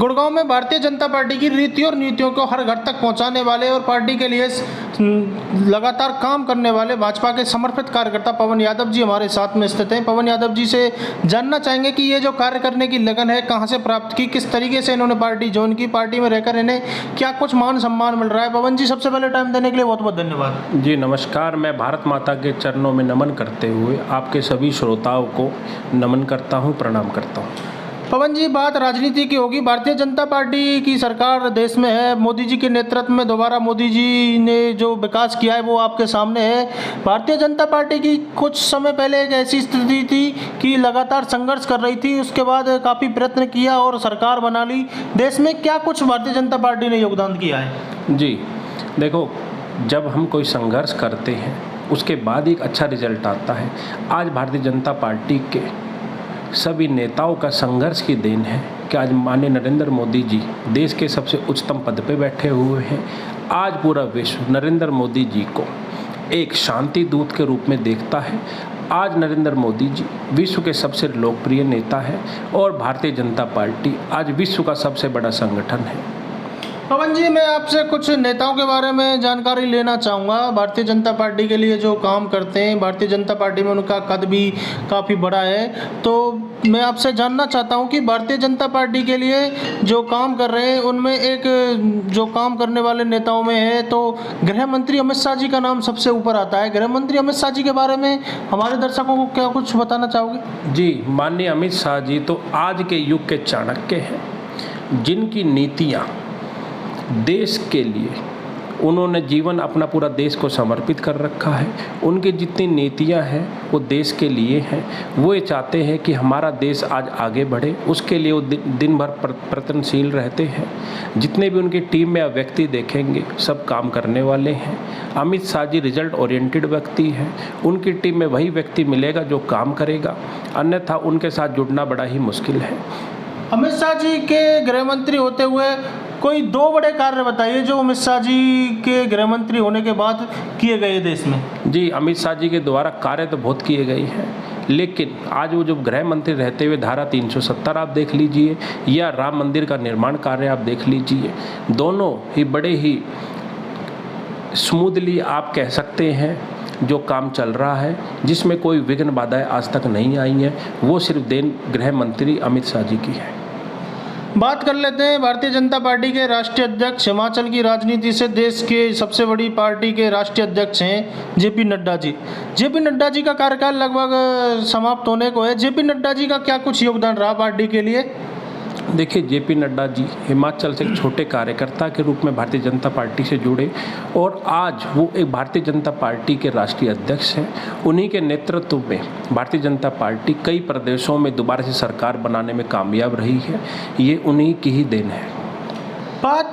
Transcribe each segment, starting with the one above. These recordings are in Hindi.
गुड़गांव में भारतीय जनता पार्टी की रीति और नीतियों को हर घर तक पहुंचाने वाले और पार्टी के लिए लगातार काम करने वाले भाजपा के समर्पित कार्यकर्ता पवन यादव जी हमारे साथ में स्थित हैं। पवन यादव जी से जानना चाहेंगे कि ये जो कार्य करने की लगन है कहां से प्राप्त की, किस तरीके से इन्होंने पार्टी ज्वाइन की, पार्टी में रहकर इन्हें क्या कुछ मान सम्मान मिल रहा है। पवन जी, सबसे पहले टाइम देने के लिए बहुत बहुत धन्यवाद। जी नमस्कार। मैं भारत माता के चरणों में नमन करते हुए आपके सभी श्रोताओं को नमन करता हूं, प्रणाम करता हूं। पवन जी, बात राजनीति की होगी। भारतीय जनता पार्टी की सरकार देश में है, मोदी जी के नेतृत्व में दोबारा मोदी जी ने जो विकास किया है वो आपके सामने है। भारतीय जनता पार्टी की कुछ समय पहले एक ऐसी स्थिति थी कि लगातार संघर्ष कर रही थी, उसके बाद काफ़ी प्रयत्न किया और सरकार बना ली। देश में क्या कुछ भारतीय जनता पार्टी ने योगदान किया है? जी देखो, जब हम कोई संघर्ष करते हैं उसके बाद एक अच्छा रिजल्ट आता है। आज भारतीय जनता पार्टी के सभी नेताओं का संघर्ष की देन है कि आज माननीय नरेंद्र मोदी जी देश के सबसे उच्चतम पद पे बैठे हुए हैं। आज पूरा विश्व नरेंद्र मोदी जी को एक शांति दूत के रूप में देखता है। आज नरेंद्र मोदी जी विश्व के सबसे लोकप्रिय नेता है और भारतीय जनता पार्टी आज विश्व का सबसे बड़ा संगठन है। पवन जी, मैं आपसे कुछ नेताओं के बारे में जानकारी लेना चाहूँगा। भारतीय जनता पार्टी के लिए जो काम करते हैं, भारतीय जनता पार्टी में उनका कद भी काफ़ी बड़ा है, तो मैं आपसे जानना चाहता हूँ कि भारतीय जनता पार्टी के लिए जो काम कर रहे हैं उनमें एक जो काम करने वाले नेताओं में है तो गृह मंत्री अमित शाह जी का नाम सबसे ऊपर आता है। गृह मंत्री अमित शाह जी के बारे में हमारे दर्शकों को क्या कुछ बताना चाहोगे? जी, माननीय अमित शाह जी तो आज के युग के चाणक्य हैं, जिनकी नीतियाँ देश के लिए उन्होंने जीवन अपना पूरा देश को समर्पित कर रखा है। उनकी जितनी नीतियां हैं वो देश के लिए हैं। वो ये चाहते हैं कि हमारा देश आज आगे बढ़े, उसके लिए वो दिन भर प्रयत्नशील रहते हैं। जितने भी उनकी टीम में व्यक्ति देखेंगे सब काम करने वाले हैं। अमित शाह जी रिजल्ट ओरिएंटेड व्यक्ति हैं। उनकी टीम में वही व्यक्ति मिलेगा जो काम करेगा, अन्यथा उनके साथ जुड़ना बड़ा ही मुश्किल है। अमित शाह जी के गृह मंत्री होते हुए कोई दो बड़े कार्य बताइए जो अमित शाह जी के गृह मंत्री होने के बाद किए गए देश में। जी, अमित शाह जी के द्वारा कार्य तो बहुत किए गए हैं, लेकिन आज वो जो गृह मंत्री रहते हुए धारा 370 आप देख लीजिए या राम मंदिर का निर्माण कार्य आप देख लीजिए, दोनों ही बड़े ही स्मूथली आप कह सकते हैं जो काम चल रहा है, जिसमें कोई विघ्न बाधाएं आज तक नहीं आई हैं, वो सिर्फ देन गृह मंत्री अमित शाह जी की है। बात कर लेते हैं भारतीय जनता पार्टी के राष्ट्रीय अध्यक्ष, हिमाचल की राजनीति से देश के सबसे बड़ी पार्टी के राष्ट्रीय अध्यक्ष हैं जेपी नड्डा जी। जेपी नड्डा जी का कार्यकाल लगभग समाप्त होने को है। जेपी नड्डा जी का क्या कुछ योगदान रहा पार्टी के लिए? देखिए, जेपी नड्डा जी हिमाचल से एक छोटे कार्यकर्ता के रूप में भारतीय जनता पार्टी से जुड़े और आज वो एक भारतीय जनता पार्टी के राष्ट्रीय अध्यक्ष हैं। उन्हीं के नेतृत्व में भारतीय जनता पार्टी कई प्रदेशों में दोबारा से सरकार बनाने में कामयाब रही है। ये उन्हीं की ही देन है। बात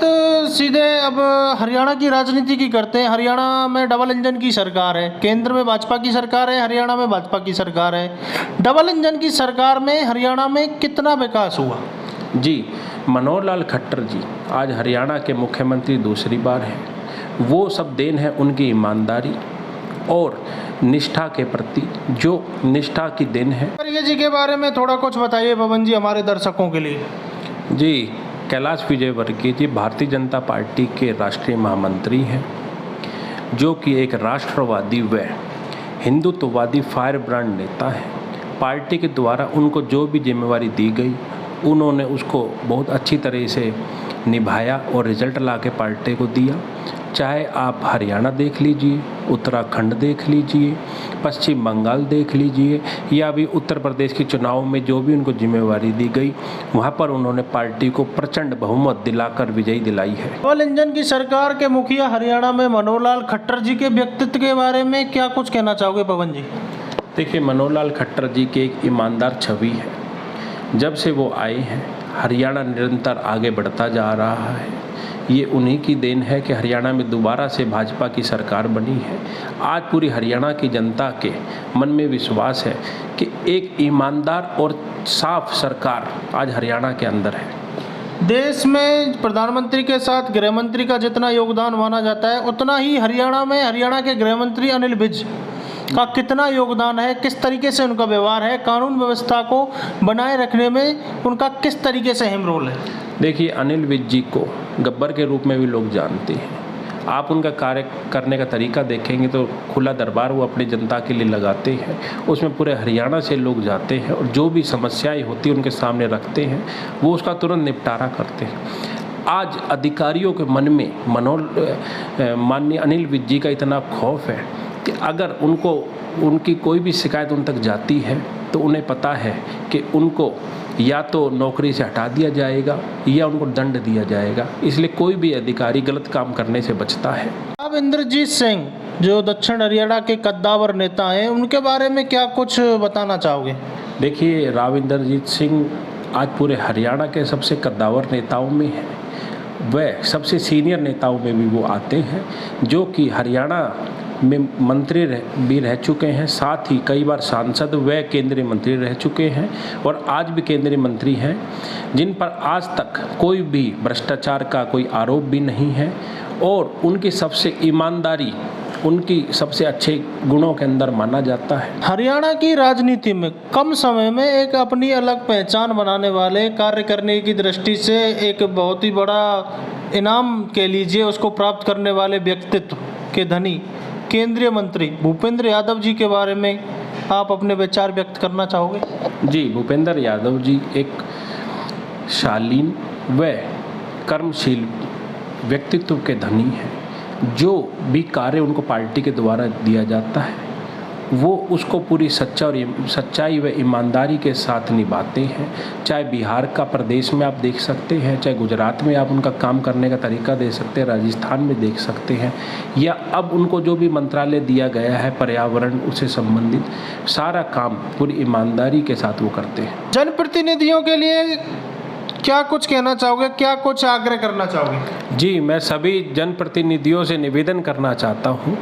सीधे अब हरियाणा की राजनीति की करते हैं। हरियाणा में डबल इंजन की सरकार है, केंद्र में भाजपा की सरकार है, हरियाणा में भाजपा की सरकार है। डबल इंजन की सरकार में हरियाणा में कितना विकास हुआ? जी, मनोहर लाल खट्टर जी आज हरियाणा के मुख्यमंत्री दूसरी बार हैं। वो सब देन है उनकी ईमानदारी और निष्ठा के प्रति, जो निष्ठा की देन है। जी के बारे में थोड़ा कुछ बताइए पवन जी हमारे दर्शकों के लिए। जी, कैलाश विजयवर्गीय जी भारतीय जनता पार्टी के राष्ट्रीय महामंत्री हैं, जो कि एक राष्ट्रवादी व हिंदुत्ववादी फायर ब्रांड नेता है। पार्टी के द्वारा उनको जो भी जिम्मेवारी दी गई उन्होंने उसको बहुत अच्छी तरह से निभाया और रिजल्ट ला के पार्टी को दिया। चाहे आप हरियाणा देख लीजिए, उत्तराखंड देख लीजिए, पश्चिम बंगाल देख लीजिए या भी उत्तर प्रदेश के चुनाव में जो भी उनको जिम्मेवारी दी गई वहाँ पर उन्होंने पार्टी को प्रचंड बहुमत दिलाकर विजयी दिलाई है। डबल इंजन की सरकार के मुखिया हरियाणा में मनोहर लाल खट्टर जी के व्यक्तित्व के बारे में क्या कुछ कहना चाहोगे पवन जी? देखिए, मनोहर लाल खट्टर जी की एक ईमानदार छवि है। जब से वो आए हैं हरियाणा निरंतर आगे बढ़ता जा रहा है। ये उन्हीं की देन है कि हरियाणा में दोबारा से भाजपा की सरकार बनी है। आज पूरी हरियाणा की जनता के मन में विश्वास है कि एक ईमानदार और साफ सरकार आज हरियाणा के अंदर है। देश में प्रधानमंत्री के साथ गृह मंत्री का जितना योगदान माना जाता है उतना ही हरियाणा में हरियाणा के गृह मंत्री अनिल विज का कितना योगदान है, किस तरीके से उनका व्यवहार है, कानून व्यवस्था को बनाए रखने में उनका किस तरीके से अहम रोल है? देखिए, अनिल विज जी को गब्बर के रूप में भी लोग जानते हैं। आप उनका कार्य करने का तरीका देखेंगे तो खुला दरबार वो अपनी जनता के लिए लगाते हैं, उसमें पूरे हरियाणा से लोग जाते हैं और जो भी समस्याएं होती हैं उनके सामने रखते हैं, वो उसका तुरंत निपटारा करते हैं। आज अधिकारियों के मन में माननीय अनिल विज जी का इतना खौफ है कि अगर उनकी कोई भी शिकायत उन तक जाती है तो उन्हें पता है कि उनको या तो नौकरी से हटा दिया जाएगा या उनको दंड दिया जाएगा, इसलिए कोई भी अधिकारी गलत काम करने से बचता है। अब इंद्रजीत सिंह जो दक्षिण हरियाणा के कद्दावर नेता हैं, उनके बारे में क्या कुछ बताना चाहोगे? देखिए, राव इंद्रजीत सिंह आज पूरे हरियाणा के सबसे कद्दावर नेताओं में हैं। वह सबसे सीनियर नेताओं में भी वो आते हैं, जो कि हरियाणा में मंत्री भी रह चुके हैं, साथ ही कई बार सांसद व केंद्रीय मंत्री रह चुके हैं और आज भी केंद्रीय मंत्री हैं, जिन पर आज तक कोई भी भ्रष्टाचार का कोई आरोप भी नहीं है और उनकी सबसे ईमानदारी उनकी सबसे अच्छे गुणों के अंदर माना जाता है। हरियाणा की राजनीति में कम समय में एक अपनी अलग पहचान बनाने वाले, कार्य करने की दृष्टि से एक बहुत ही बड़ा इनाम कह लीजिए उसको प्राप्त करने वाले व्यक्तित्व के धनी केंद्रीय मंत्री भूपेंद्र यादव जी के बारे में आप अपने विचार व्यक्त करना चाहोगे? जी, भूपेंद्र यादव जी एक शालीन व कर्मशील व्यक्तित्व के धनी हैं। जो भी कार्य उनको पार्टी के द्वारा दिया जाता है वो उसको पूरी सच्चाई व ईमानदारी के साथ निभाते हैं। चाहे बिहार का प्रदेश में आप देख सकते हैं, चाहे गुजरात में आप उनका काम करने का तरीका देख सकते हैं, राजस्थान में देख सकते हैं, या अब उनको जो भी मंत्रालय दिया गया है पर्यावरण उससे संबंधित सारा काम पूरी ईमानदारी के साथ वो करते हैं। जनप्रतिनिधियों के लिए क्या कुछ कहना चाहोगे, क्या कुछ आग्रह करना चाहोगे? जी, मैं सभी जनप्रतिनिधियों से निवेदन करना चाहता हूँ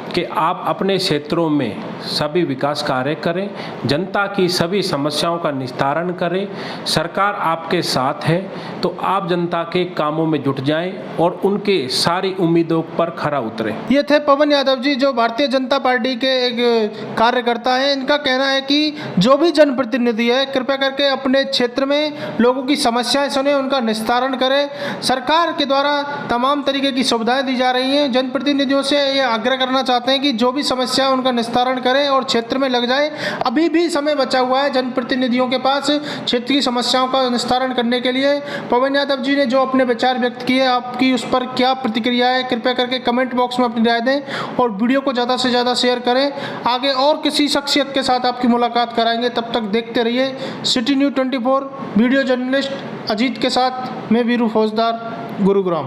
कि आप अपने क्षेत्रों में सभी विकास कार्य करें, जनता की सभी समस्याओं का निस्तारण करें। सरकार आपके साथ है तो आप जनता के कामों में जुट जाएं और उनके सारी उम्मीदों पर खरा उतरें। ये थे पवन यादव जी, जो भारतीय जनता पार्टी के एक कार्यकर्ता हैं। इनका कहना है कि जो भी जनप्रतिनिधि है कृपया करके अपने क्षेत्र में लोगों की समस्याएं सुने, उनका निस्तारण करें। सरकार के द्वारा तमाम तरीके की सुविधाएं दी जा रही हैं। जनप्रतिनिधियों से ये आग्रह करना चाहते हैं कि जो भी समस्या उनका निस्तारण करें और क्षेत्र में लग जाए। अभी भी समय बचा हुआ है जनप्रतिनिधियों के पास क्षेत्र की समस्याओं का निस्तारण करने के लिए। पवन यादव जी ने जो अपने विचार व्यक्त किए, आपकी उस पर क्या प्रतिक्रिया है, कृपया करके कमेंट बॉक्स में अपनी राय दें और वीडियो को ज़्यादा से ज़्यादा शेयर करें। आगे और किसी शख्सियत के साथ आपकी मुलाकात कराएंगे, तब तक देखते रहिए city news 24। Video journalist Ajit के साथ मैं वीरू फौजदार, गुरुग्राम।